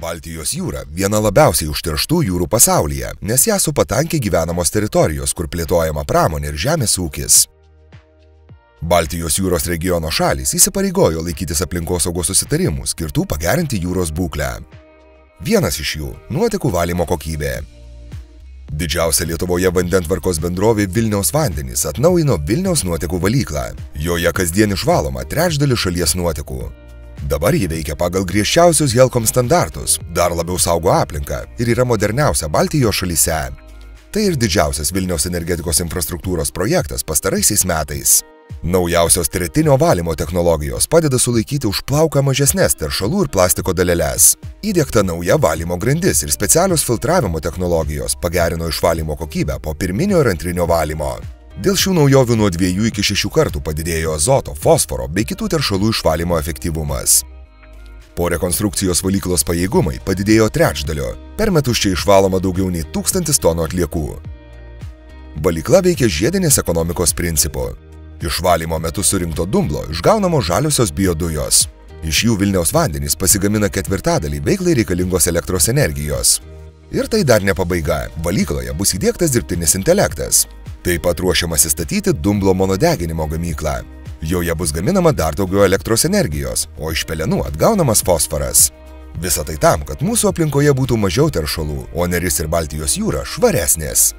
Baltijos jūra – viena labiausiai užterštų jūrų pasaulyje, nes ją supa tankiai gyvenamos teritorijos, kur plėtojama pramonė ir žemės ūkis. Baltijos jūros regiono šalys įsipareigojo laikytis aplinkosaugos susitarimų skirtų pagerinti jūros būklę. Vienas iš jų – nuotekų valymo kokybė. Didžiausia Lietuvoje vandentvarkos bendrovė Vilniaus vandenys atnaujino Vilniaus nuotekų valyklą. Joje kasdien išvaloma trečdalis šalies nuotekų. Dabar ji veikia pagal griežčiausius Helcom standartus, dar labiau saugo aplinką ir yra moderniausia Baltijos šalyse. Tai ir didžiausias Vilniaus energetikos infrastruktūros projektas pastaraisiais metais. Naujausios tretinio valymo technologijos padeda sulaikyti už plauką mažesnes teršalų ir plastiko daleles. Įdiegta nauja valymo grandis ir specialios filtravimo technologijos pagerino išvalymo kokybę po pirminio ir antrinio valymo. Dėl šių naujovių nuo 2 iki 6 kartų padidėjo azoto, fosforo bei kitų teršalų išvalymo efektyvumas. Po rekonstrukcijos valyklos pajėgumai padidėjo trečdaliu. Per metus čia išvaloma daugiau nei 1000 tonų atliekų. Valykla veikia žiedinės ekonomikos principu. Iš valymo metu surinkto dumblo išgaunamos žaliosios biodujos. Iš jų Vilniaus vandenys pasigamina 1/4 veiklai reikalingos elektros energijos. Ir tai dar ne pabaiga. Valykloje bus įdiegtas dirbtinis intelektas. Taip pat ruošiamasi statyti dumblo monodeginimo gamyklą. Joje bus gaminama dar daugiau elektros energijos, o iš pelenų atgaunamas fosforas. Visa tai tam, kad mūsų aplinkoje būtų mažiau teršalų, o Neris ir Baltijos jūra švaresnės.